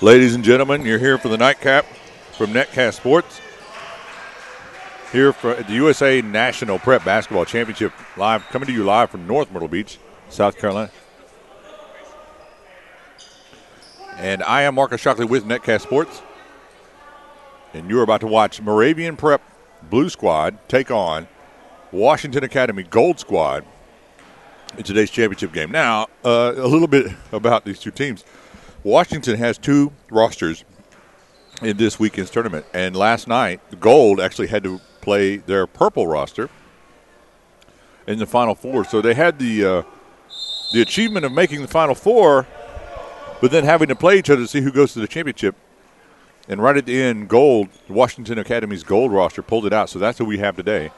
Ladies and gentlemen, you're here for the nightcap from Netcast Sports. Here for the USA National Prep Basketball Championship, coming to you live from North Myrtle Beach, South Carolina. And I am Marcus Shockley with Netcast Sports. And you're about to watch Moravian Prep Blue Squad take on Washington Academy Gold Squad in today's championship game. Now, a little bit about these two teams. Washington has two rosters in this weekend's tournament. And last night, the Gold actually had to play their purple roster in the Final Four. So they had the achievement of making the Final Four, but then having to play each other to see who goes to the championship. And right at the end, Gold, Washington Academy's Gold roster pulled it out. So that's who we have today.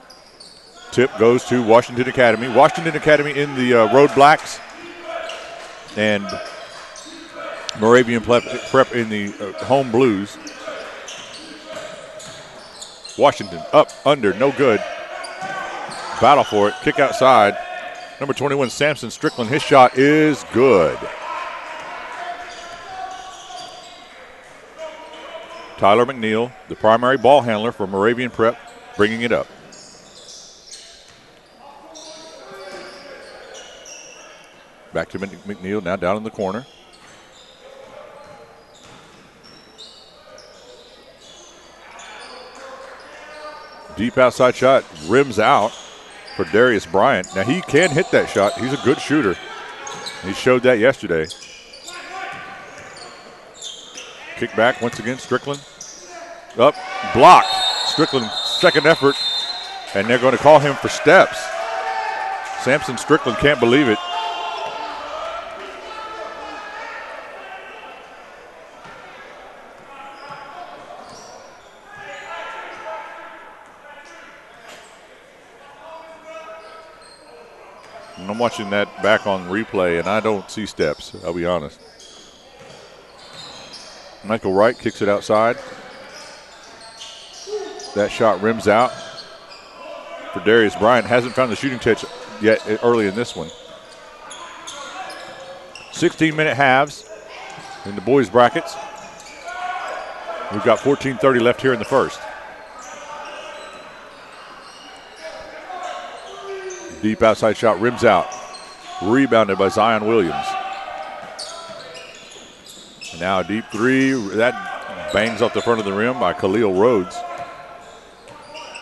Tip goes to Washington Academy. Washington Academy in the Road Blacks. And Moravian Prep in the home Blues. Washington up, under, no good. Battle for it. Kick outside. Number 21, Samson Strickland. His shot is good. Tyler McNeil, the primary ball handler for Moravian Prep, bringing it up. Back to McNeil, now down in the corner. Deep outside shot, rims out for Darius Bryant. Now he can hit that shot. He's a good shooter. He showed that yesterday. Kick back once again, Strickland. Up, blocked. Strickland, second effort, and they're going to call him for steps. Samson Strickland can't believe it. And I'm watching that back on replay, and I don't see steps, I'll be honest. Michael Wright kicks it outside. That shot rims out for Darius Bryant. Hasn't found the shooting touch yet early in this one. 16-minute halves in the boys' brackets. We've got 14:30 left here in the first. Deep outside shot rims out. Rebounded by Zion Williams. And now a deep three. That bangs off the front of the rim by Khalil Rhodes.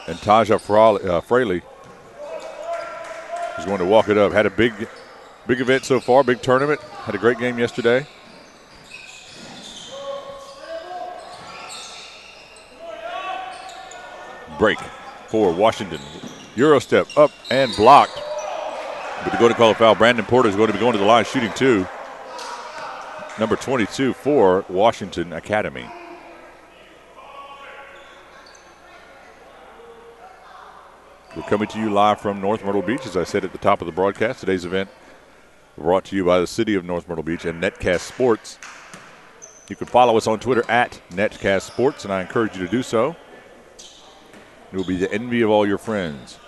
And Taja Fraley is going to walk it up. Had a big event so far, big tournament. Had a great game yesterday. Break for Washington. Euro step up and blocked. But to go to call a foul, Brandon Porter is going to be going to the line shooting two. Number 22 for Washington Academy. We're coming to you live from North Myrtle Beach, as I said at the top of the broadcast. Today's event brought to you by the city of North Myrtle Beach and Netcast Sports. You can follow us on Twitter at Netcast Sports, and I encourage you to do so. It will be the envy of all your friends.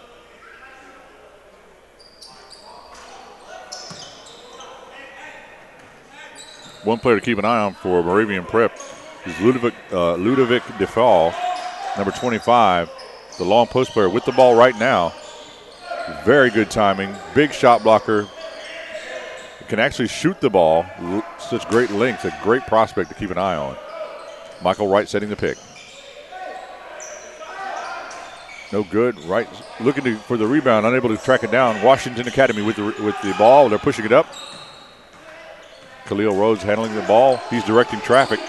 One player to keep an eye on for Moravian Prep is Ludovic DeFall, number 25, the long post player with the ball right now. Very good timing, big shot blocker. Can actually shoot the ball, such great length, a great prospect to keep an eye on. Michael Wright setting the pick. No good. Wright looking for the rebound, unable to track it down. Washington Academy with the ball. They're pushing it up. Khalil Rhodes handling the ball. He's directing traffic.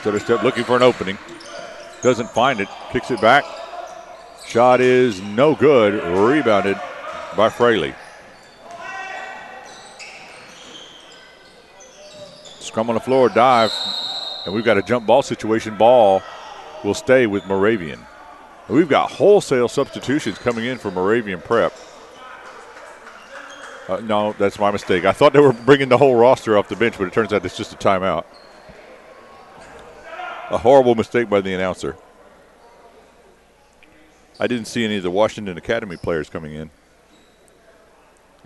Stutter step looking for an opening. Doesn't find it. Kicks it back. Shot is no good. Rebounded by Fraley. Scrum on the floor, dive. And we've got a jump ball situation. Ball will stay with Moravian. And we've got wholesale substitutions coming in for Moravian Prep. No, that's my mistake. I thought they were bringing the whole roster off the bench, but it turns out it's just a timeout. A horrible mistake by the announcer. I didn't see any of the Washington Academy players coming in.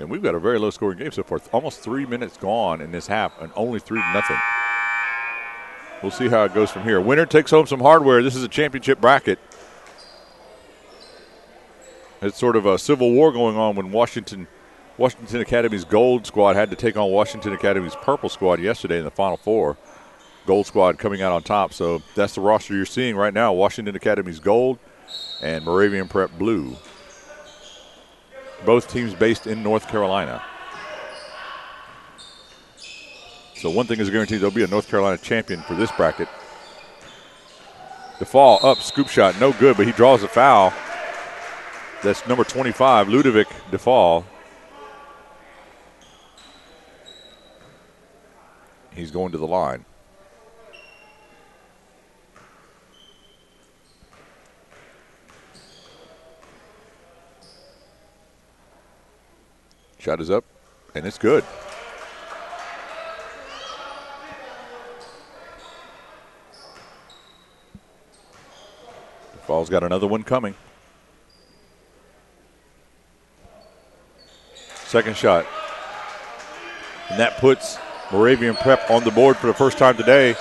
And we've got a very low-scoring game so far. Almost 3 minutes gone in this half, and only 3-0. We'll see how it goes from here. Winner takes home some hardware. This is a championship bracket. It's sort of a civil war going on when Washington Academy's gold squad had to take on Washington Academy's purple squad yesterday in the Final Four. Gold squad coming out on top. So that's the roster you're seeing right now. Washington Academy's gold and Moravian Prep blue. Both teams based in North Carolina. So one thing is guaranteed, there'll be a North Carolina champion for this bracket. DeFall up, scoop shot, no good, but he draws a foul. That's number 25, Ludovic DeFall. He's going to the line. Shot is up, and it's good. DeFall's got another one coming. Second shot. And that puts Moravian Prep on the board for the first time today.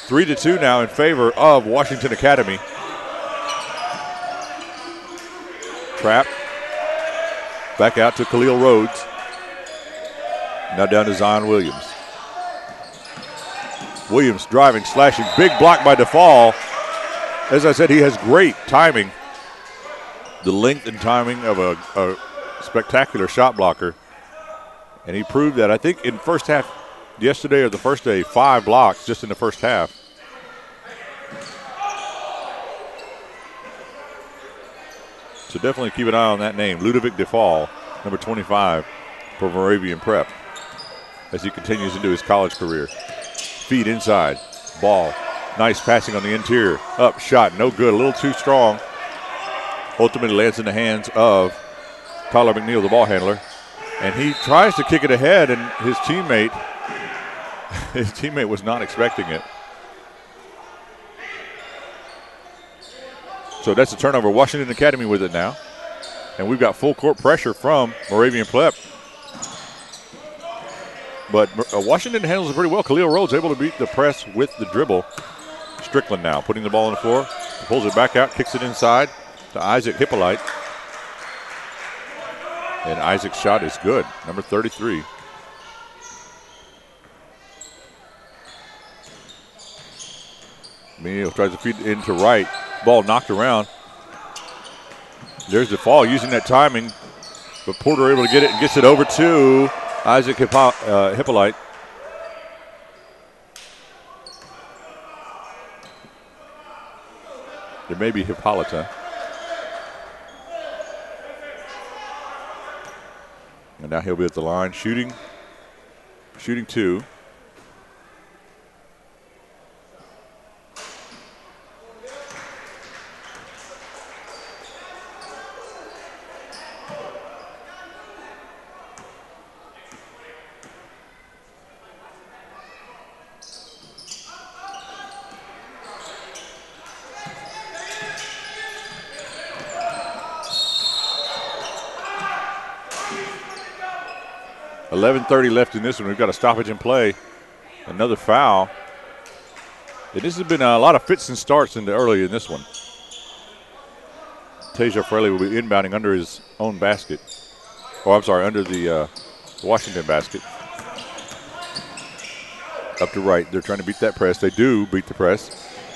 3-2 now in favor of Washington Academy. Trap. Back out to Khalil Rhodes. Now down to Zion Williams. Williams driving, slashing. Big block by DeFall. As I said, he has great timing. The length and timing of a spectacular shot blocker. And he proved that, I think, in first half yesterday or the first day, 5 blocks just in the first half. So definitely keep an eye on that name, Ludovic DeFall, number 25 for Moravian Prep, as he continues into his college career. Feed inside, ball, nice passing on the interior, up, shot, no good, a little too strong. Ultimately lands in the hands of Tyler McNeil, the ball handler, and he tries to kick it ahead, and his teammate was not expecting it. So that's a turnover. Washington Academy with it now. And we've got full court pressure from Moravian Prep. But Washington handles it pretty well. Khalil Rhodes able to beat the press with the dribble. Strickland now putting the ball on the floor. Pulls it back out, kicks it inside to Isaac Hippolyte. And Isaac's shot is good, number 33. Meneal tries to feed it into right. Ball knocked around. There's DeFall using that timing, but Porter able to get it and gets it over to Isaac Hippolyte. It may be Hippolyta. And now he'll be at the line shooting 2. .11:30 left in this one. We've got a stoppage in play. Another foul. And this has been a lot of fits and starts early in this one. Tasia Fraley will be inbounding under his own basket. Oh, I'm sorry, under the Washington basket. Up to right. They're trying to beat that press. They do beat the press.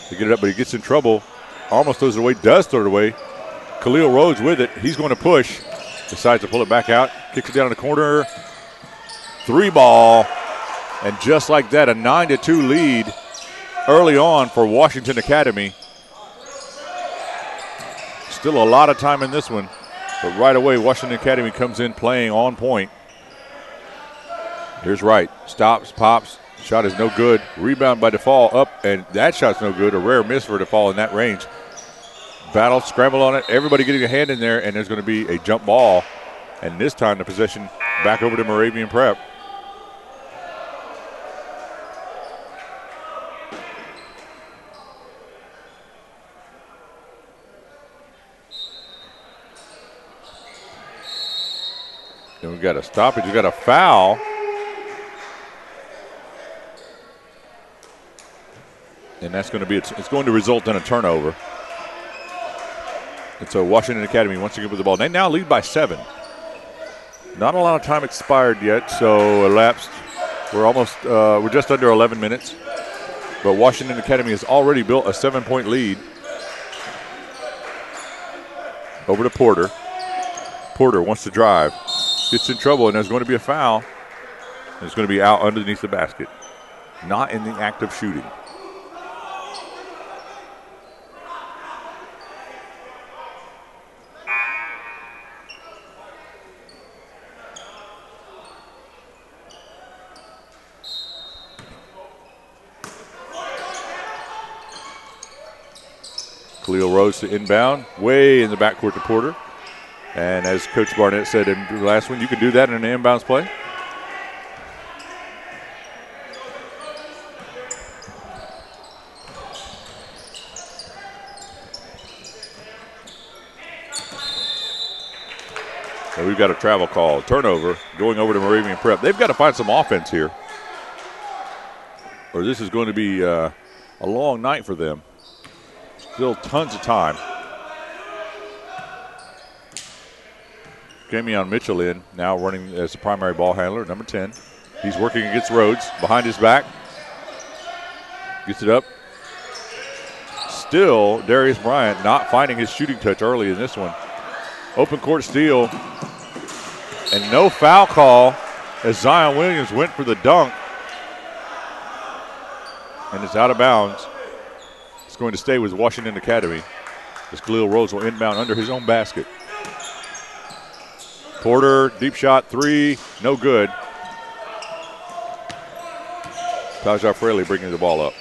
They get it up, but he gets in trouble. Almost throws it away. Does throw it away. Khalil Rhodes with it. He's going to push. Decides to pull it back out. Kicks it down in the corner. 3 ball. And just like that, a 9-2 lead early on for Washington Academy. Still a lot of time in this one. But right away, Washington Academy comes in playing on point. Here's Wright. Stops, pops. Shot is no good. Rebound by DeFall up, and that shot's no good. A rare miss for DeFall in that range. Battle, scramble on it. Everybody getting a hand in there, and there's going to be a jump ball. And this time the possession back over to Moravian Prep. And we've got a stoppage. We've got a foul. And that's going to be, it's going to result in a turnover. And so Washington Academy once again with the ball. They now lead by 7. Not a lot of time expired yet, so elapsed. We're just under 11 minutes. But Washington Academy has already built a 7-point lead. Over to Porter. Porter wants to drive. Gets in trouble, and there's going to be a foul. And it's going to be out underneath the basket. Not in the act of shooting. Khalil Rose to inbound, way in the backcourt to Porter. And as Coach Barnett said in the last one, you can do that in an inbounds play. So we've got a travel call, turnover, going over to Moravian Prep. They've got to find some offense here, or this is going to be a long night for them. Still tons of time. Damian Mitchell in, now running as the primary ball handler, number 10. He's working against Rhodes, behind his back. Gets it up. Still, Darius Bryant not finding his shooting touch early in this one. Open court steal. And no foul call as Zion Williams went for the dunk. And it's out of bounds. It's going to stay with Washington Academy as Khalil Rose will inbound under his own basket. Porter, deep shot, 3, no good. Tajah Fraley bringing the ball up.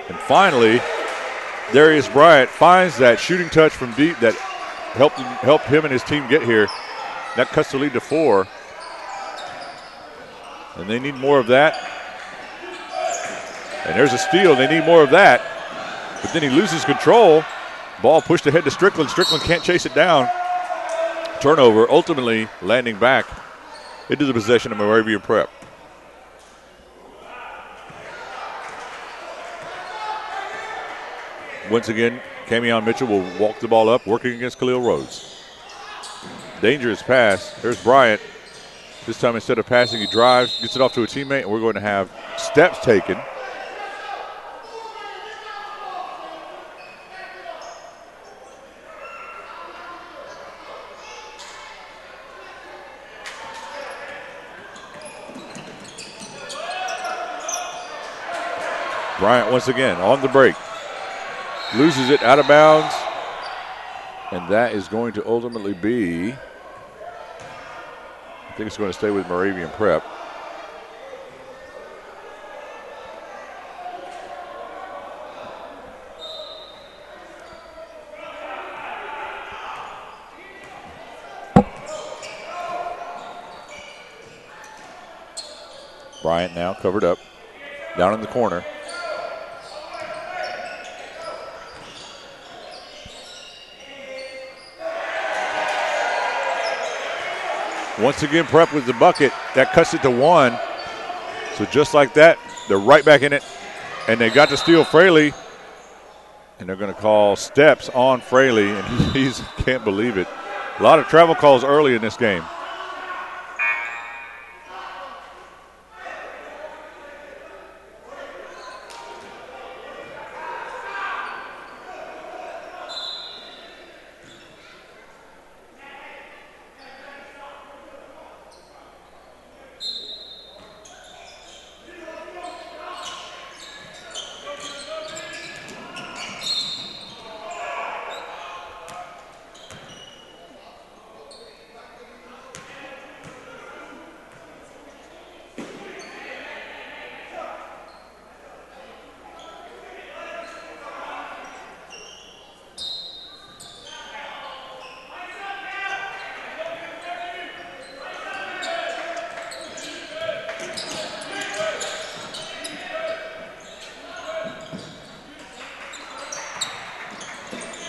And finally, Darius Bryant finds that shooting touch from deep that helped him and his team get here. That cuts the lead to 4. And they need more of that. And there's a steal. They need more of that. But then he loses control. Ball pushed ahead to Strickland. Strickland can't chase it down. Turnover, ultimately landing back into the possession of Moravian Prep. Once again, Damian Mitchell will walk the ball up, working against Khalil Rhodes. Dangerous pass. There's Bryant. This time instead of passing, he drives, gets it off to a teammate, and we're going to have steps taken. Bryant once again on the break. Loses it out of bounds. And that is going to ultimately be, I think it's going to stay with Moravian Prep. Bryant now covered up, down in the corner. Once again, Prep with the bucket. That cuts it to 1. So just like that, they're right back in it. And they got to steal Fraley. And they're going to call steps on Fraley. And he can't believe it. A lot of travel calls early in this game.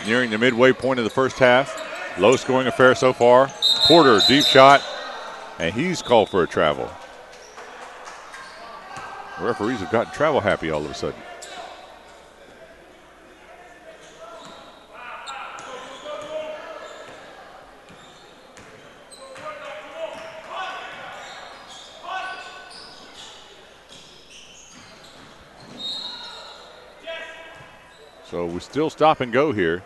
nearing the midway point of the first half. Low scoring affair so far. Porter, deep shot, and he's called for a travel. The referees have gotten travel happy all of a sudden. So we still stop and go here.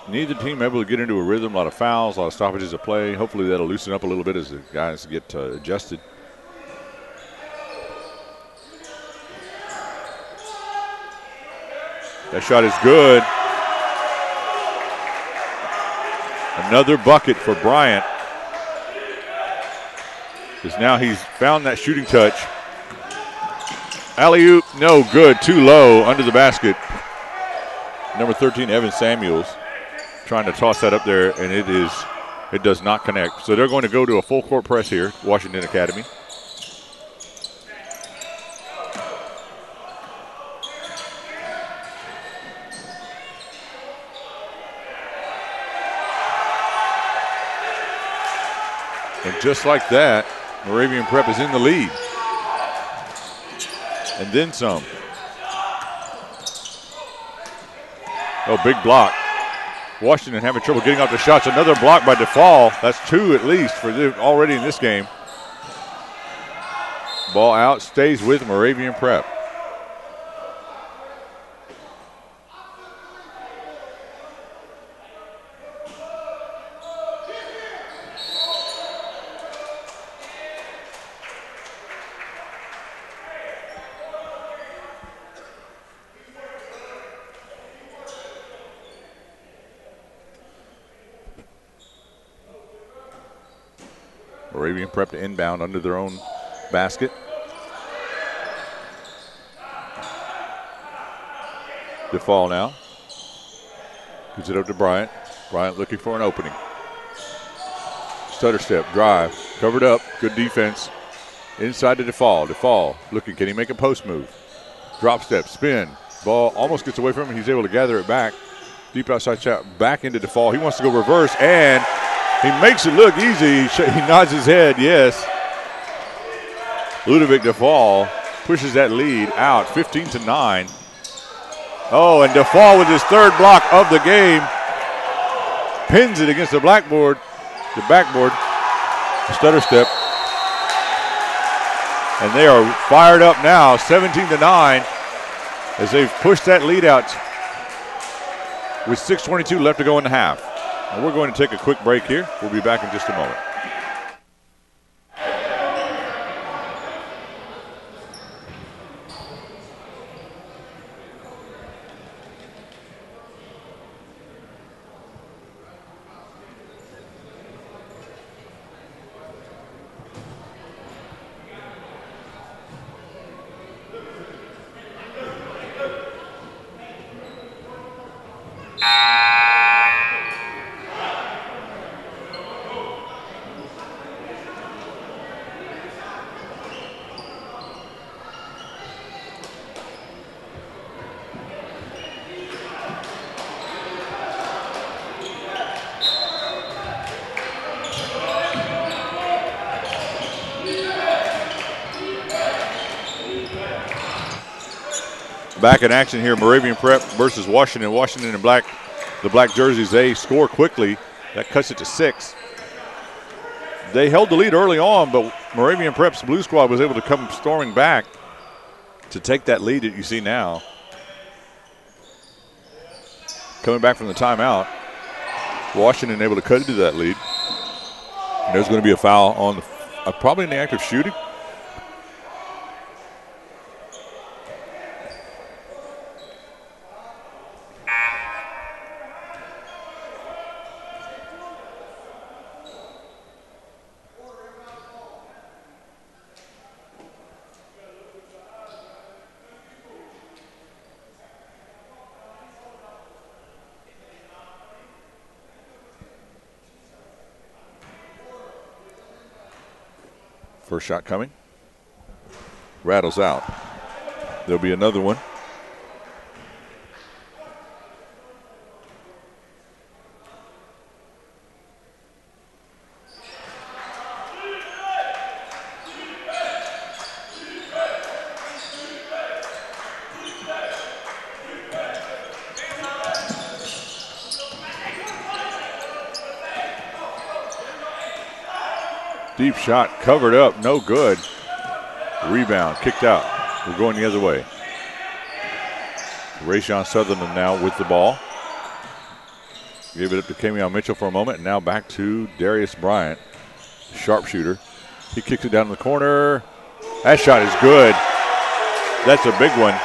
Neither team able to get into a rhythm, a lot of fouls, a lot of stoppages of play. Hopefully that'll loosen up a little bit as the guys get adjusted. That shot is good. Another bucket for Bryant. Because now he's found that shooting touch. Alley-oop, no good, too low, under the basket. Number 13, Evan Samuels, trying to toss that up there, and it does not connect. So they're going to go to a full court press here, Washington Academy. And just like that, Moravian Prep is in the lead. And then some. Oh, big block. Washington having trouble getting off the shots. Another block by DeFall. That's two at least for them already in this game. Ball out, stays with Moravian Prep. Moravian Prep to inbound under their own basket. DeFall now. Gives it up to Bryant. Bryant looking for an opening. Stutter step, drive, covered up, good defense. Inside to DeFall. DeFall looking, can he make a post move? Drop step, spin. Ball almost gets away from him. He's able to gather it back. Deep outside shot, back into DeFall. He wants to go reverse, and he makes it look easy. He nods his head, yes. Ludovic DeFall pushes that lead out, 15-9. Oh, and DeFall with his third block of the game pins it against the backboard. Stutter step. And they are fired up now, 17-9, as they've pushed that lead out with 6:22 left to go in the half. And we're going to take a quick break here. We'll be back in just a moment. Back in action here, Moravian Prep versus Washington. Washington in black, the black jerseys, they score quickly. That cuts it to 6. They held the lead early on, but Moravian Prep's blue squad was able to come storming back to take that lead that you see now. Coming back from the timeout, Washington able to cut into that lead. And there's going to be a foul on the, probably in the act of shooting. First shot coming. Rattles out. There'll be another one. Deep shot, covered up, no good. Rebound, kicked out. We're going the other way. Rayshon Sutherland now with the ball. Gave it up to Kamion Mitchell for a moment, and now back to Darius Bryant, sharpshooter. He kicks it down in the corner. That shot is good. That's a big one.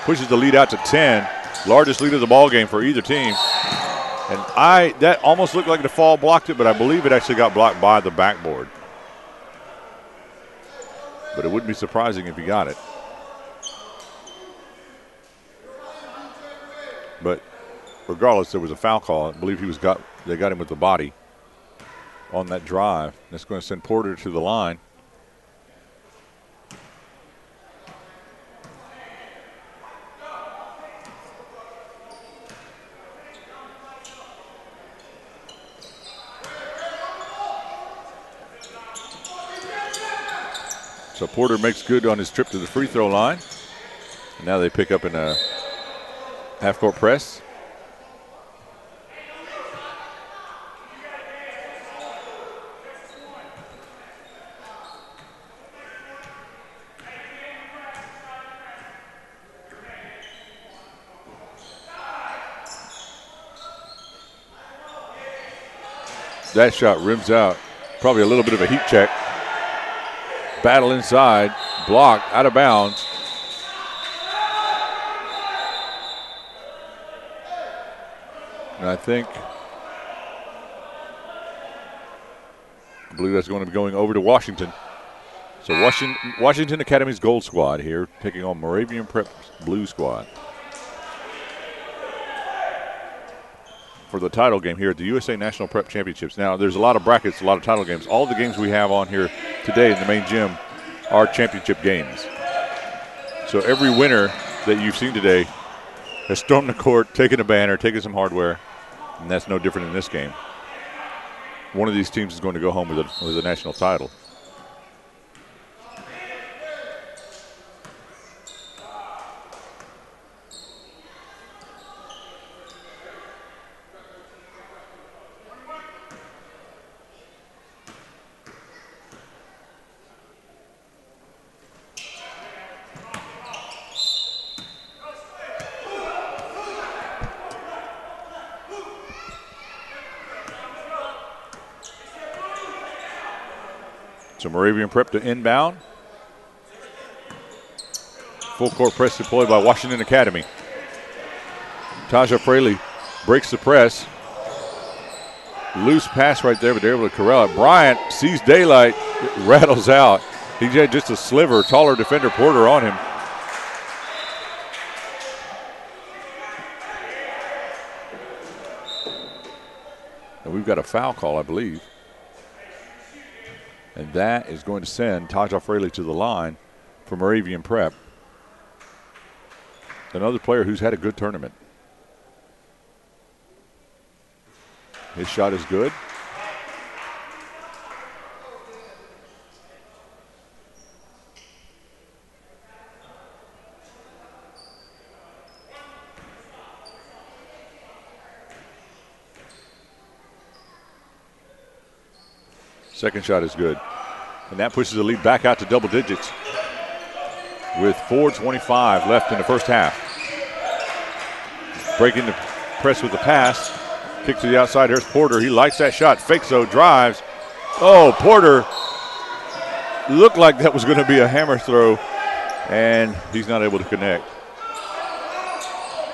Pushes the lead out to 10. Largest lead of the ball game for either team. And that almost looked like the fall blocked it, but I believe it actually got blocked by the backboard. But it wouldn't be surprising if he got it. But regardless, there was a foul call. I believe they got him with the body on that drive. That's going to send Porter to the line. So Porter makes good on his trip to the free throw line. And now they pick up in a half-court press. That shot rims out. Probably a little bit of a heat check. Battle inside, blocked, out of bounds. And I believe that's going to be going over to Washington. So Washington Academy's Gold Squad here taking on Moravian Prep's Blue Squad for the title game here at the USA National Prep Championships. Now, there's a lot of brackets, a lot of title games. All the games we have on here today in the main gym are championship games. So every winner that you've seen today has stormed the court, taken a banner, taken some hardware, and that's no different in this game. One of these teams is going to go home with a national title. So Moravian Prep to inbound. Full court press deployed by Washington Academy. Taja Fraley breaks the press. Loose pass right there, but they're able to corral it. Bryant sees daylight, rattles out. He had just a sliver, taller defender Porter on him. And we've got a foul call, I believe. And that is going to send Taja Fraley to the line for Moravian Prep. Another player who's had a good tournament. His shot is good. Second shot is good. And that pushes the lead back out to double digits with 4:25 left in the first half. Breaking the press with the pass. Kick to the outside. Here's Porter. He likes that shot. Fakes though, drives. Oh, Porter looked like that was going to be a hammer throw, and he's not able to connect.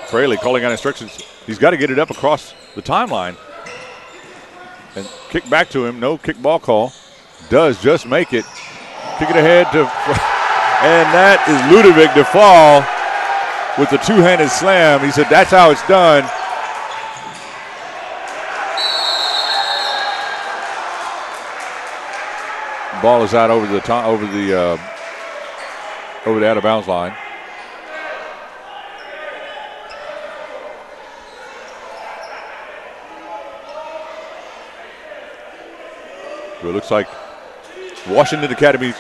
Fraley calling out instructions. He's got to get it up across the timeline. And kick back to him. No kick ball call. Does just make it. Kick it ahead to, and that is Ludovic DeFall with the two-handed slam. He said that's how it's done. Ball is out over the out of bounds line. So it looks like Washington Academy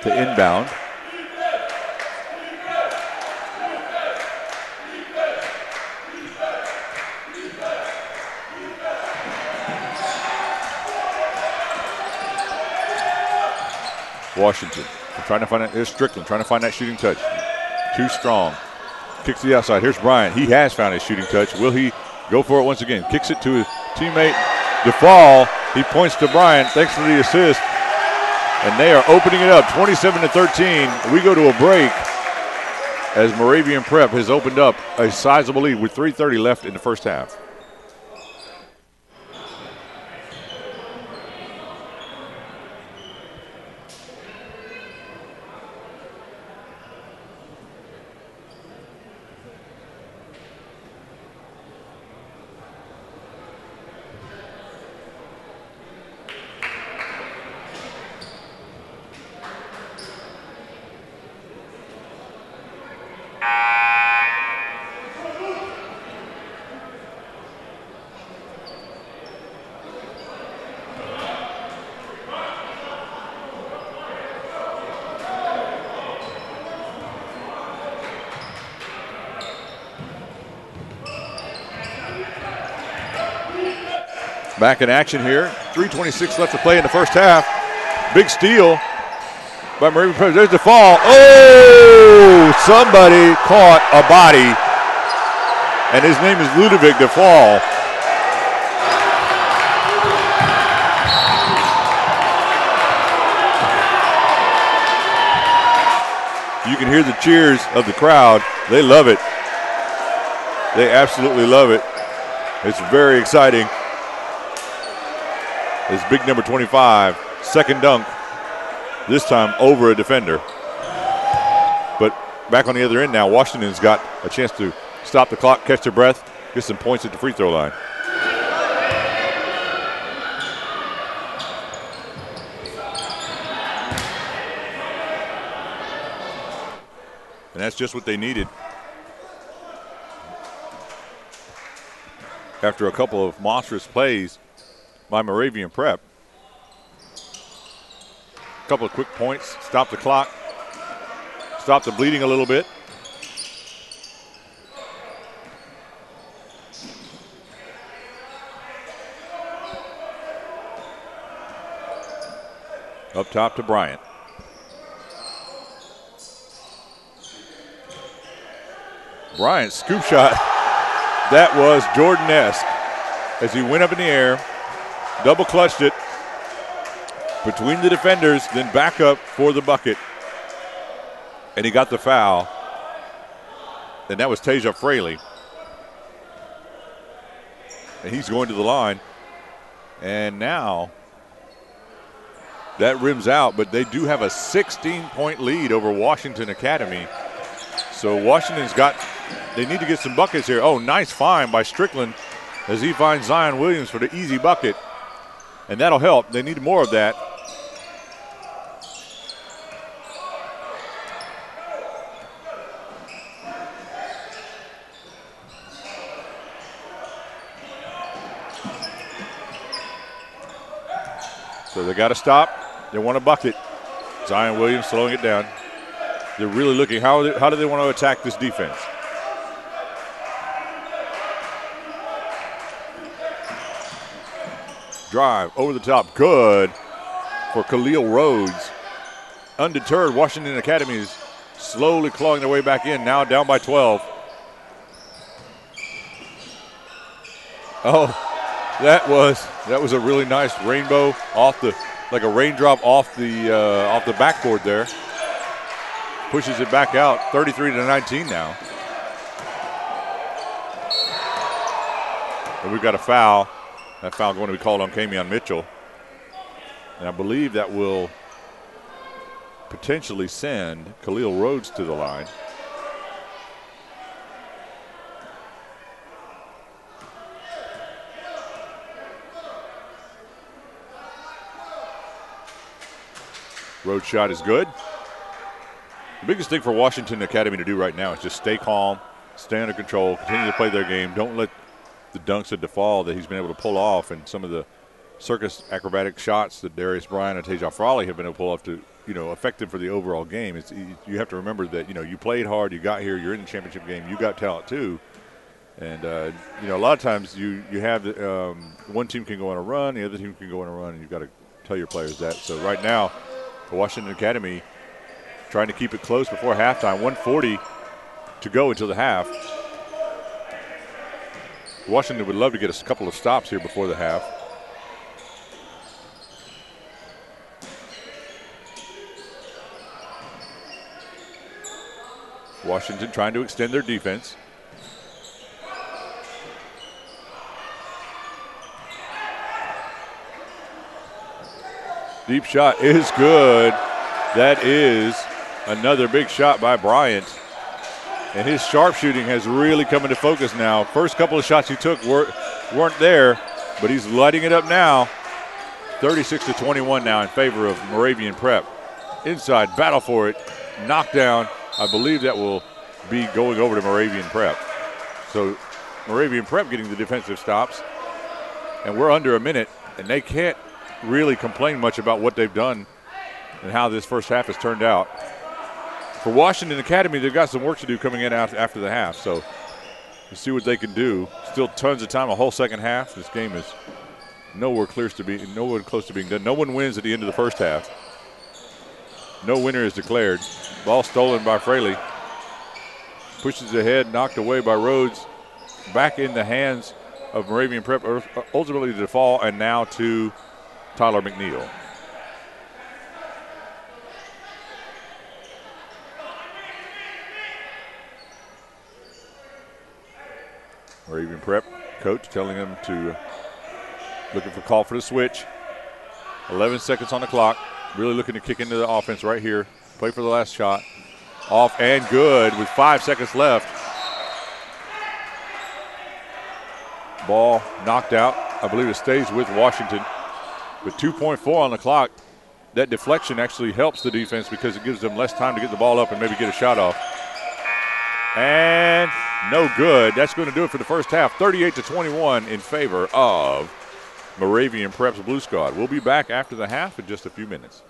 to inbound. Washington. They're trying to find that. There's Strickland trying to find that shooting touch. Too strong. Kicks to the outside. Here's Bryant. He has found his shooting touch. Will he go for it once again? Kicks it to his teammate DeFall. He points to Bryant. Thanks for the assist. And they are opening it up, 27-13. We go to a break as Moravian Prep has opened up a sizable lead with 3:30 left in the first half. Back in action here. 3:26 left to play in the first half. Big steal by Moravian Prep. There's the fall. Oh! Somebody caught a body, and his name is Ludovic DeFall. You can hear the cheers of the crowd. They love it. They absolutely love it. It's very exciting. It's big number 25, second dunk, this time over a defender. But back on the other end now, Washington's got a chance to stop the clock, catch their breath, get some points at the free throw line. And that's just what they needed. After a couple of monstrous plays by Moravian Prep. A couple of quick points, stop the clock, stop the bleeding a little bit. Up top to Bryant. Bryant, scoop shot. That was Jordan-esque as he went up in the air. Double clutched it between the defenders, then back up for the bucket. And he got the foul. And that was Tasia Fraley. And he's going to the line. And now that rims out, but they do have a 16-point lead over Washington Academy. So Washington's they need to get some buckets here. Oh, nice find by Strickland as he finds Zion Williams for the easy bucket. And that'll help. They need more of that. So they got to stop. They want a bucket. Zion Williams slowing it down. They're really looking, how do they want to attack this defense? Drive over the top, good for Khalil Rhodes. Undeterred, Washington Academy is slowly clawing their way back in, now down by 12. Oh, that was a really nice rainbow like a raindrop off the backboard there. Pushes it back out, 33-19 now. And we've got a foul. That foul going to be called on Kamion Mitchell. And I believe that will potentially send Khalil Rhodes to the line. Rhodes' shot is good. The biggest thing for Washington Academy to do right now is just stay calm, stay under control, continue to play their game. Don't let the dunks at DeFall that he's been able to pull off and some of the circus acrobatic shots that Darius Bryant and Tasia Frawley have been able to pull off to, affect them for the overall game. You have to remember that, you played hard, you got here, you're in the championship game, you got talent too. And, a lot of times you have one team can go on a run, the other team can go on a run, and you've got to tell your players that. So right now, Washington Academy trying to keep it close before halftime. 1:40 to go until the half. Washington would love to get a couple of stops here before the half. Washington trying to extend their defense. Deep shot is good. That is another big shot by Bryant. And his sharpshooting has really come into focus now. First couple of shots he took weren't there, but he's lighting it up now. 36-21 now in favor of Moravian Prep. Inside, battle for it, knockdown. I believe that will be going over to Moravian Prep. So Moravian Prep getting the defensive stops. And we're under a minute, and they can't really complain much about what they've done and how this first half has turned out. For Washington Academy, they've got some work to do coming in after the half. So we'll see what they can do. Still tons of time, a whole second half. This game is nowhere close to being done. No one wins at the end of the first half. No winner is declared. Ball stolen by Fraley. Pushes ahead, knocked away by Rhodes. Back in the hands of Moravian Prep, ultimately to fall, and now to Tyler McNeil. Moravian Prep coach telling him to looking for call for the switch. 11 seconds on the clock. Really looking to kick into the offense right here. Play for the last shot. Off and good with 5 seconds left. Ball knocked out. I believe it stays with Washington. With 2.4 on the clock, that deflection actually helps the defense because it gives them less time to get the ball up and maybe get a shot off. And no good. That's going to do it for the first half. 38-21 in favor of Moravian Prep's Blue Squad. We'll be back after the half in just a few minutes.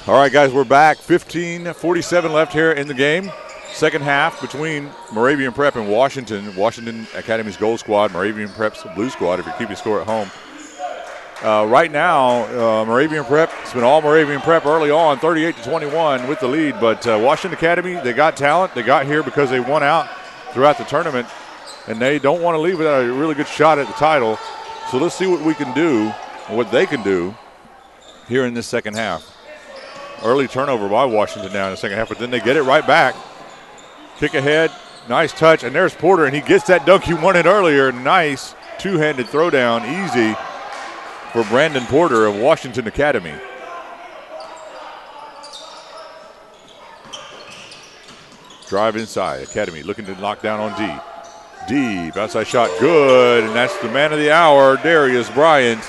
All right, guys, we're back. 15:47 left here in the game. Second half between Moravian Prep and Washington. Washington Academy's Gold Squad, Moravian Prep's Blue Squad, if you're keeping score at home. Right now, Moravian Prep, it's been all Moravian Prep early on, 38-21 with the lead. But Washington Academy, they got talent. They got here because they won out throughout the tournament, and they don't want to leave without a really good shot at the title. So let's see what we can do, what they can do here in this second half. Early turnover by Washington now in the second half, but then they get it right back. Kick ahead, nice touch, and there's Porter, and he gets that dunk he wanted earlier. Nice two-handed throwdown, easy for Brandon Porter of Washington Academy. Drive inside, Academy looking to knock down on D. Deep, outside shot, good, and that's the man of the hour, Darius Bryant,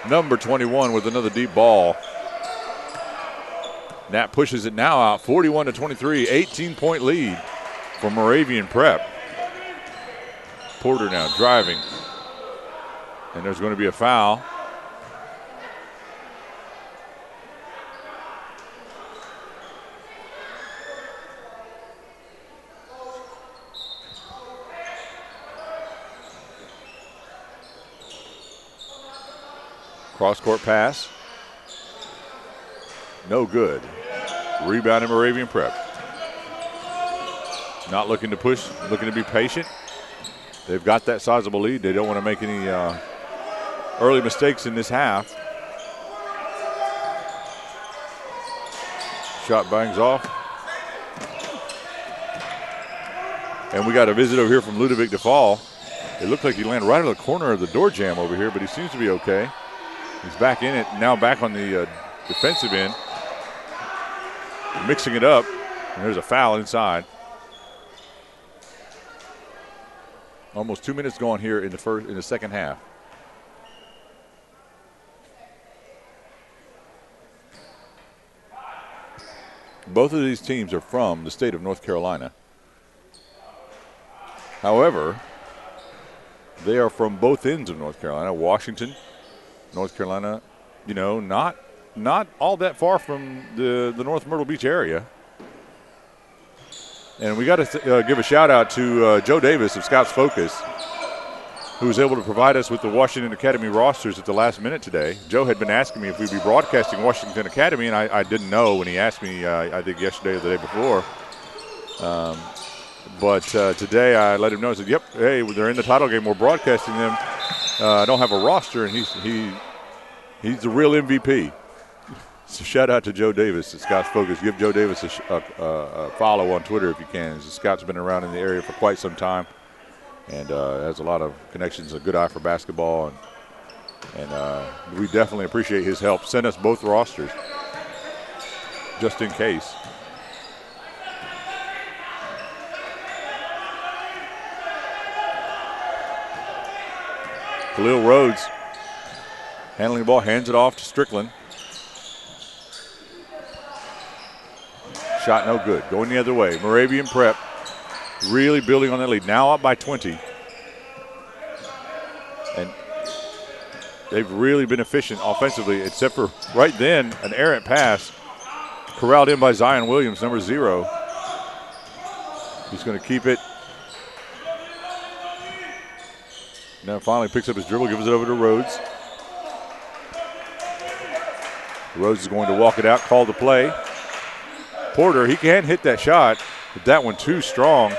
number 21 with another deep ball. Nat pushes it now out, 41-23, 18-point lead for Moravian Prep. Porter now driving, and there's going to be a foul. Cross-court pass. No good. Rebound in Moravian Prep. Not looking to push, looking to be patient. They've got that sizable lead. They don't want to make any early mistakes in this half. Shot bangs off. And we got a visit over here from Ludovic DeFall. It looked like he landed right in the corner of the door jamb over here, but he seems to be okay. He's back in it, now back on the defensive end. Mixing it up, and there's a foul inside. Almost 2 minutes gone here in the second half. Both of these teams are from the state of North Carolina. However, they are from both ends of North Carolina. Washington, North Carolina, you know, not all that far from the North Myrtle Beach area. And we got to give a shout out to Joe Davis of Scouts Focus, who was able to provide us with the Washington Academy rosters at the last minute today. Joe had been asking me if we'd be broadcasting Washington Academy, and I didn't know when he asked me, I think yesterday or the day before. But today I let him know. I said, yep, hey, they're in the title game. We're broadcasting them. I don't have a roster, and he's the real MVP. So shout out to Joe Davis at Scouts Focus. Give Joe Davis a follow on Twitter if you can. The Scouts have been around in the area for quite some time and has a lot of connections, a good eye for basketball. And we definitely appreciate his help. Send us both rosters just in case. Khalil Rhodes handling the ball, hands it off to Strickland. Shot no good, going the other way. Moravian Prep really building on that lead. Now up by 20. And they've really been efficient offensively, except for right then, an errant pass corralled in by Zion Williams, number 0. He's going to keep it. Now finally picks up his dribble, gives it over to Rhodes. Rhodes is going to walk it out, call the play. Porter, he can hit that shot, but that one too strong.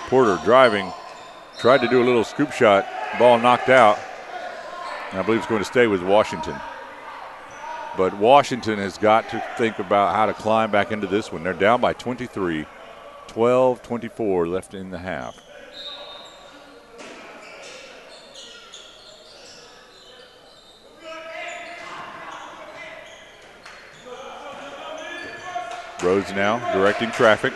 Porter driving, tried to do a little scoop shot, ball knocked out, and I believe it's going to stay with Washington. But Washington has got to think about how to climb back into this one. They're down by 23, 12-24 left in the half. Rhodes now directing traffic.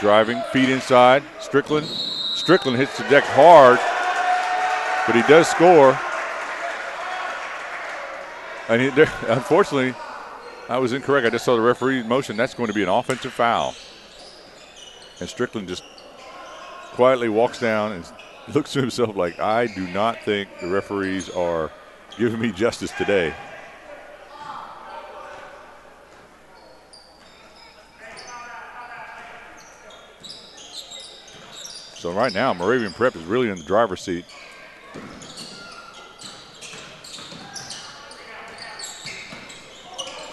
Driving, feet inside. Strickland hits the deck hard, but he does score. And unfortunately, I was incorrect. I just saw the referee motion. That's going to be an offensive foul. And Strickland just quietly walks down and looks to himself like, I do not think the referees are giving me justice today. So right now, Moravian Prep is really in the driver's seat.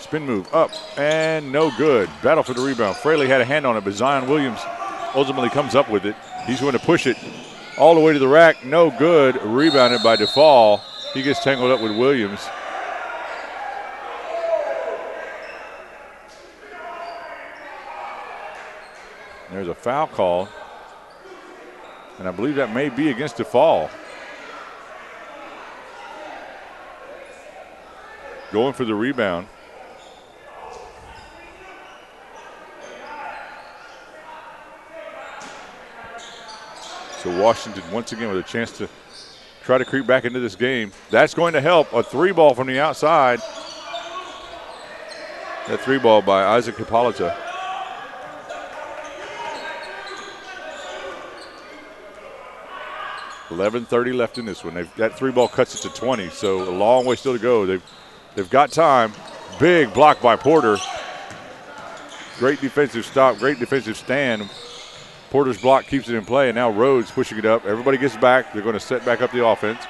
Spin move up and no good. Battle for the rebound. Fraley had a hand on it, but Zion Williams ultimately comes up with it. He's going to push it all the way to the rack. No good. Rebounded by DeFall. He gets tangled up with Williams. There's a foul call. And I believe that may be against DeFall. Going for the rebound. So Washington once again with a chance to try to creep back into this game. That's going to help. A three ball from the outside. That three ball by Isaac Hippolyta. .11:30 left in this one. That three ball cuts it to 20, so a long way still to go. They've got time. Big block by Porter. Great defensive stop, great defensive stand. Porter's block keeps it in play, and now Rhodes pushing it up. Everybody gets back. They're going to set back up the offense.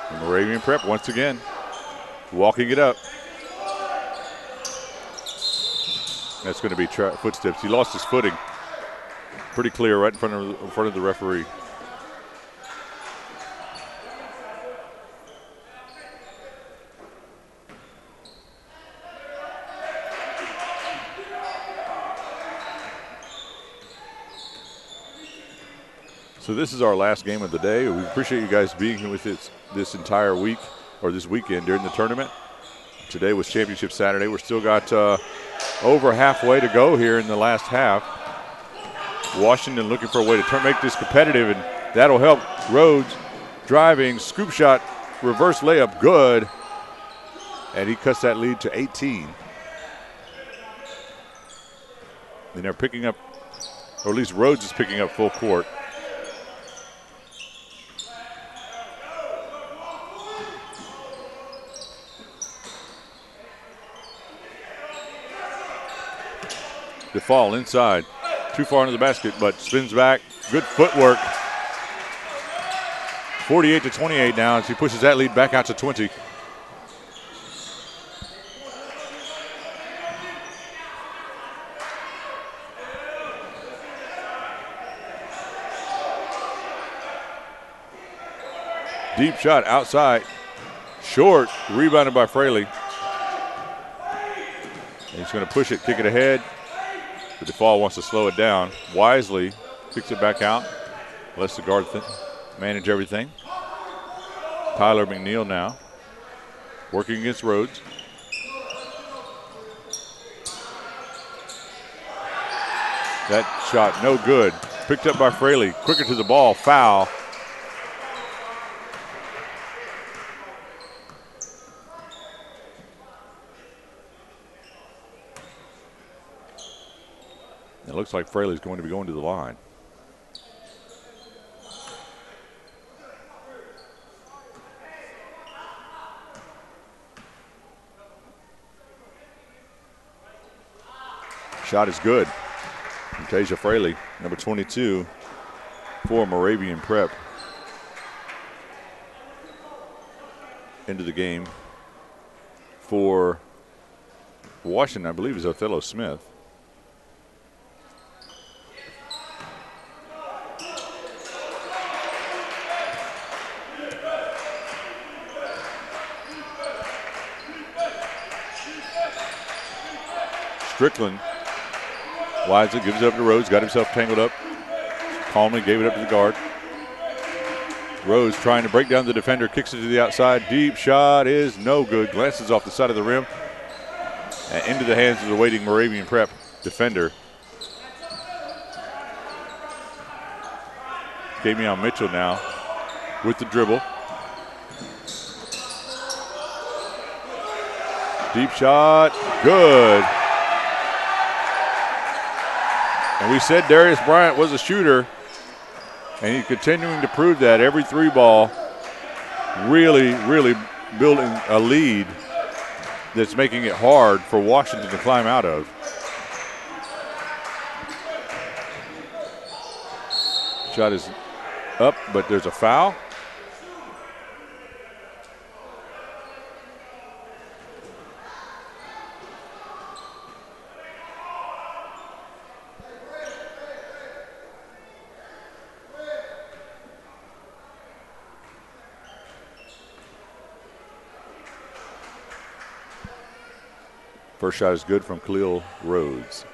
And Moravian Prep once again walking it up. That's going to be footsteps. He lost his footing. Pretty clear right in front of the referee. So this is our last game of the day. We appreciate you guys being here with us this entire week, or this weekend during the tournament. Today was Championship Saturday. We're still got over halfway to go here in the last half. Washington looking for a way to make this competitive, and that'll help. Rhodes driving, scoop shot, reverse layup, good. And he cuts that lead to 18. And they're picking up, or at least Rhodes is picking up full court. DeFall inside, too far into the basket, but spins back. Good footwork. 48-28 now as he pushes that lead back out to 20. Deep shot outside, short, rebounded by Fraley. And he's going to push it, kick it ahead. But DeFall wants to slow it down. Wisely kicks it back out. Lets the guard manage everything. Tyler McNeil now working against Rhodes. That shot no good. Picked up by Fraley. Quicker to the ball. Foul. It looks like Fraley's going to be going to the line. Shot is good. From Tasia Fraley, number 22 for Moravian Prep. Into the game for Washington, I believe, is Othello Smith. Strickland wisely gives it up to Rhodes, got himself tangled up, calmly gave it up to the guard. Rose trying to break down the defender, kicks it to the outside. Deep shot is no good. Glances off the side of the rim and into the hands of the waiting Moravian Prep defender. Damian Mitchell now with the dribble. Deep shot, good. And we said Darius Bryant was a shooter, and he's continuing to prove that. Every three ball really building a lead that's making it hard for Washington to climb out of. Shot is up, but there's a foul. First shot is good from Khalil Rhodes.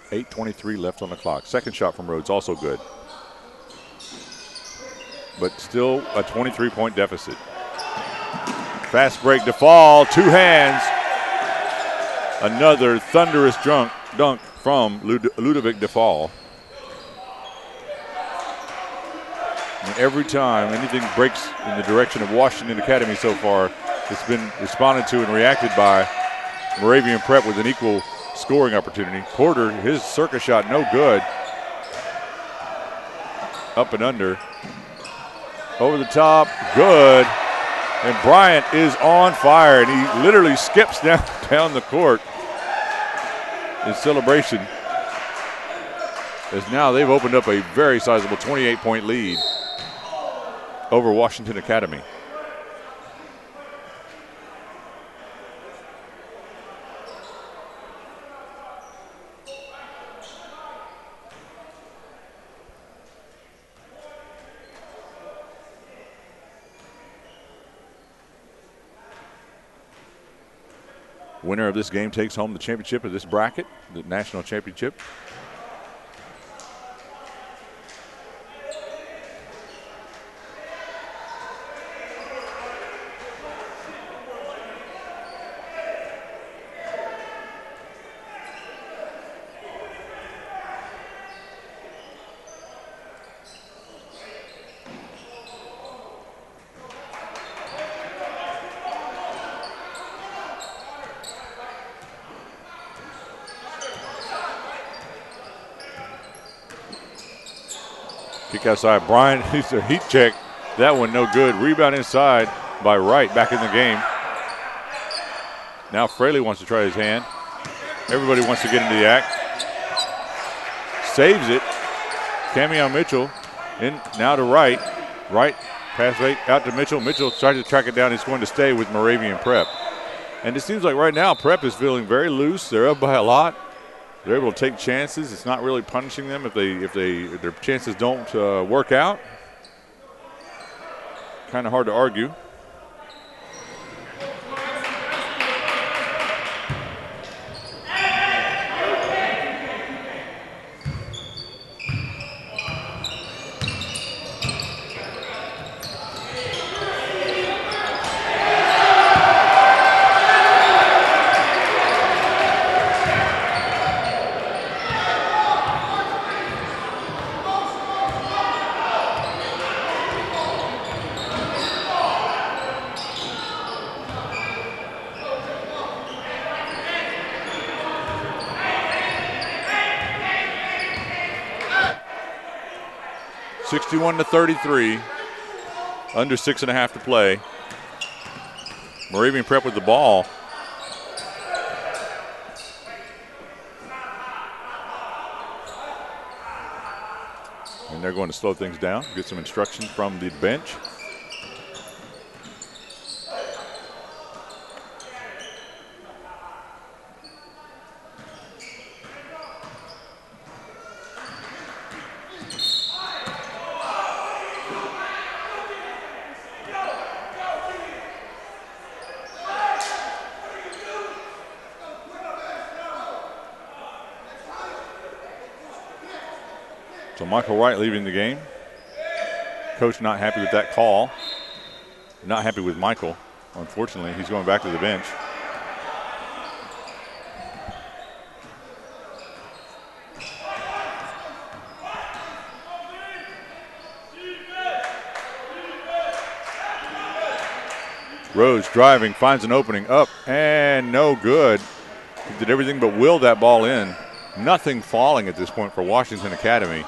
.8:23 left on the clock. Second shot from Rhodes, also good. But still a 23-point deficit. Fast break to fall, two hands. Another thunderous dunk from Ludovic DeFall. And every time anything breaks in the direction of Washington Academy so far, it's been responded to and reacted by Moravian Prep with an equal scoring opportunity. Porter, his circus shot, no good. Up and under. Over the top, good. And Bryant is on fire, and he literally skips down the court in celebration. As now they've opened up a very sizable 28-point lead over Washington Academy. Winner of this game takes home the championship of this bracket, the national championship. Kick outside. Bryant needs a heat check. That one no good. Rebound inside by Wright, back in the game. Now Fraley wants to try his hand. Everybody wants to get into the act. Saves it. Camion Mitchell in now to Wright. Wright pass right out to Mitchell. Mitchell tries to track it down. He's going to stay with Moravian Prep. And it seems like right now Prep is feeling very loose. They're up by a lot. They're able to take chances. It's not really punishing them if their chances don't work out. Kind of hard to argue. (61-33), under 6.5 to play. Moravian Prep with the ball. And they're going to slow things down, get some instruction from the bench. So Michael Wright leaving the game. Coach not happy with that call. Not happy with Michael. Unfortunately, he's going back to the bench. Rose driving, finds an opening up, and no good. He did everything but will that ball in. Nothing falling at this point for Washington Academy.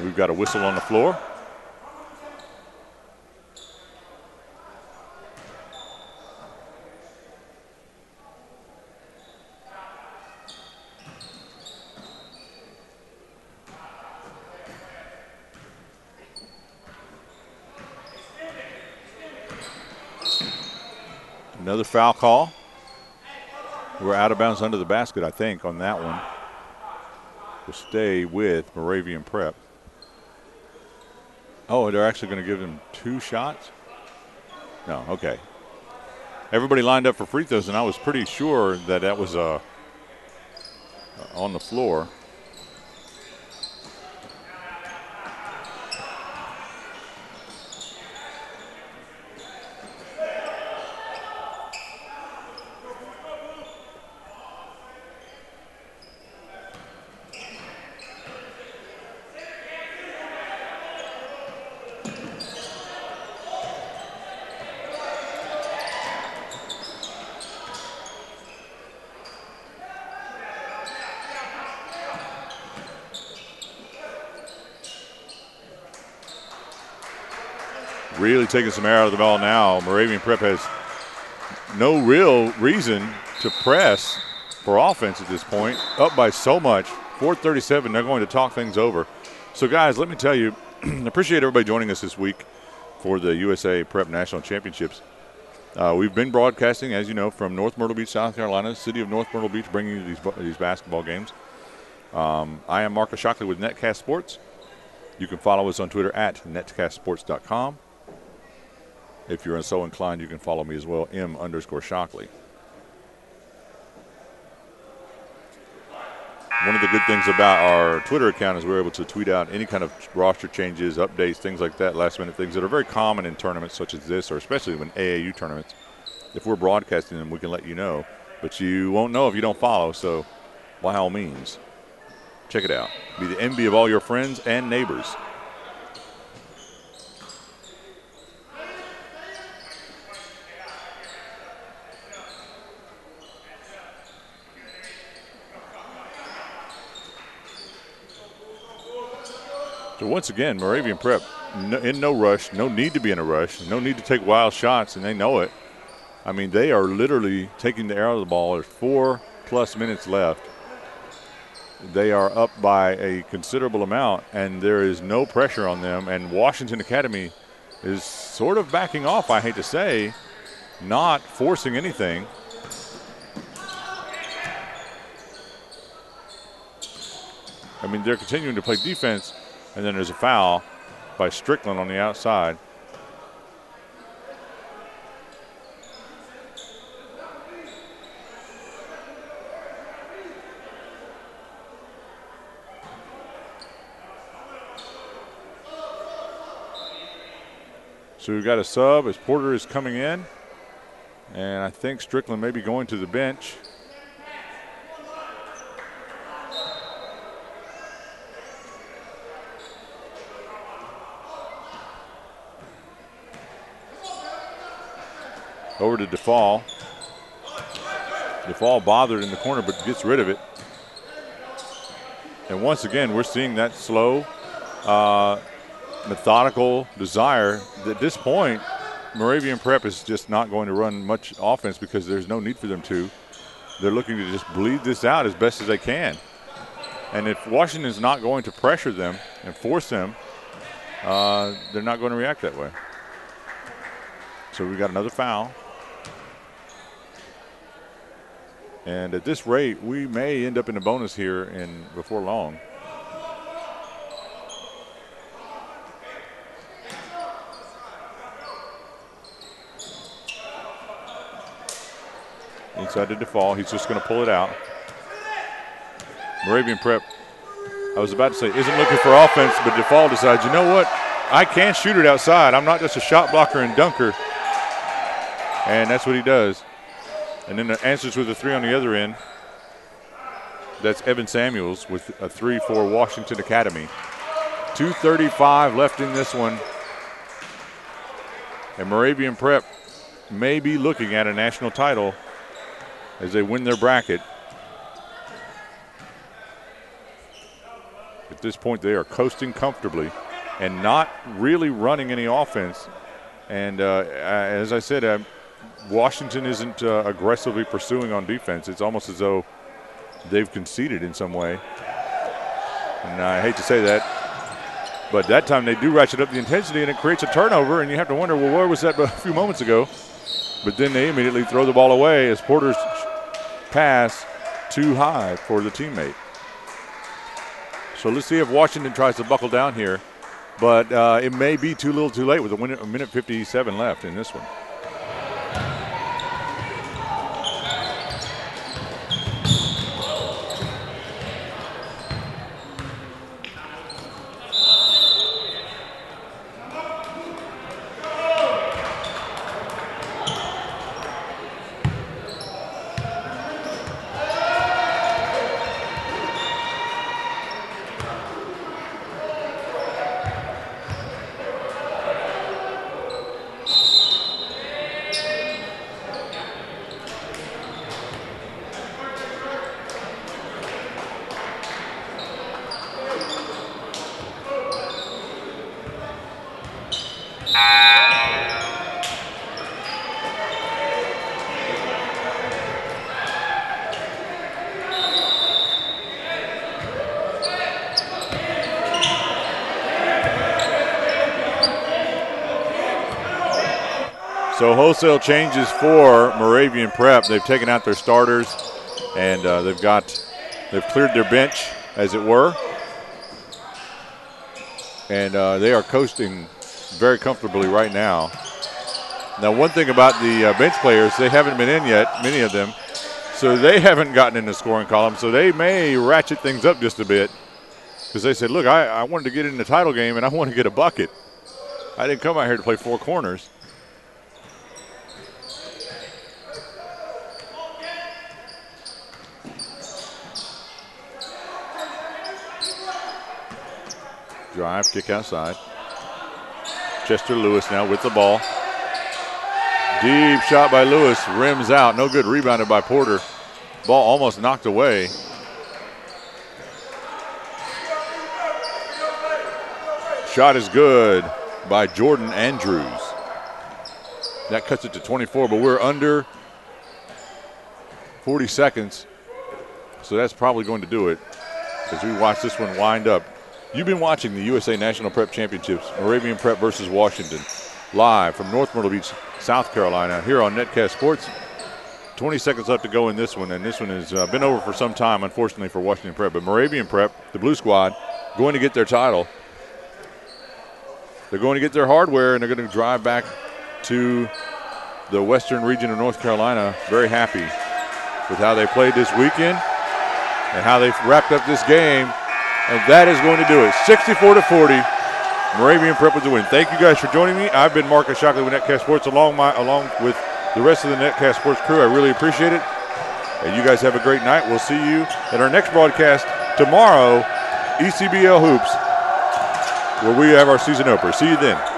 We've got a whistle on the floor. Another foul call. We're out of bounds under the basket, I think, on that one. We'll stay with Moravian Prep. Oh, they're actually going to give him 2 shots? No, okay. Everybody lined up for free throws, and I was pretty sure that that was on the floor. Really taking some air out of the ball now. Moravian Prep has no real reason to press for offense at this point. Up by so much, 4:37. They're going to talk things over. So, guys, let me tell you, appreciate everybody joining us this week for the USA Prep National Championships. We've been broadcasting, as you know, from North Myrtle Beach, South Carolina, city of North Myrtle Beach, bringing you these basketball games. I am Marcus Shockley with Netcast Sports. You can follow us on Twitter at netcastsports.com. If you're so inclined, you can follow me as well, M_Shockley. One of the good things about our Twitter account is we're able to tweet out any kind of roster changes, updates, things like that, last-minute things that are very common in tournaments such as this, or especially when AAU tournaments. If we're broadcasting them, we can let you know. But you won't know if you don't follow, so by all means, check it out. Be the envy of all your friends and neighbors. So once again, Moravian Prep in no rush, no need to be in a rush, no need to take wild shots, and they know it. I mean, they are literally taking the air out of the ball. There's 4+ minutes left. They are up by a considerable amount, and there is no pressure on them. And Washington Academy is sort of backing off, I hate to say, not forcing anything. I mean, they're continuing to play defense. And then there's a foul by Strickland on the outside. So we've got a sub as Porter is coming in. And I think Strickland may be going to the bench. Over to DeFall. DeFall bothered in the corner, but gets rid of it. And once again, we're seeing that slow, methodical desire. At this point, Moravian Prep is just not going to run much offense because there's no need for them to. They're looking to just bleed this out as best as they can. And if Washington's not going to pressure them and force them, they're not going to react that way. So we've got another foul. And at this rate, we may end up in a bonus here before long. inside to DeFall. He's just going to pull it out. Moravian Prep, I was about to say, isn't looking for offense, but DeFall decides, you know what? I can shoot it outside. I'm not just a shot blocker and dunker. And that's what he does. And then the answers with a 3 on the other end. That's Evan Samuels with a 3 for Washington Academy. 2:35 left in this one. And Moravian Prep may be looking at a national title as they win their bracket. At this point, they are coasting comfortably and not really running any offense. And as I said, Washington isn't aggressively pursuing on defense. It's almost as though they've conceded in some way. And I hate to say that, but that time they do ratchet up the intensity and it creates a turnover, and you have to wonder, well, where was that a few moments ago? But then they immediately throw the ball away as Porter's pass too high for the teammate. So let's see if Washington tries to buckle down here, but it may be too little too late with a minute 57 left in this one. So wholesale changes for Moravian Prep. They've taken out their starters, and they've cleared their bench, as it were. And they are coasting very comfortably right now. Now, one thing about the bench players, they haven't been in yet, many of them, so they haven't gotten in the scoring column. So they may ratchet things up just a bit because they said, look, I wanted to get in the title game and I want to get a bucket. I didn't come out here to play 4 corners. Drive, kick outside. Chester Lewis now with the ball. Deep shot by Lewis, rims out. No good, rebounded by Porter. Ball almost knocked away. Shot is good by Jordan Andrews. That cuts it to 24, but we're under 40 seconds. So that's probably going to do it as we watch this one wind up. You've been watching the USA National Prep Championships, Moravian Prep versus Washington, live from North Myrtle Beach, South Carolina, here on Netcast Sports. 20 seconds left to go in this one, and this one has been over for some time, unfortunately, for Washington Prep. But Moravian Prep, the Blue Squad, going to get their title. They're going to get their hardware, and they're going to drive back to the western region of North Carolina very happy with how they played this weekend and how they wrapped up this game. And that is going to do it. 64-40. Moravian Prep with the win. Thank you guys for joining me. I've been Marcus Shockley with Netcast Sports along with the rest of the Netcast Sports crew. I really appreciate it. And you guys have a great night. We'll see you at our next broadcast tomorrow, ECBL Hoops, where we have our season opener. See you then.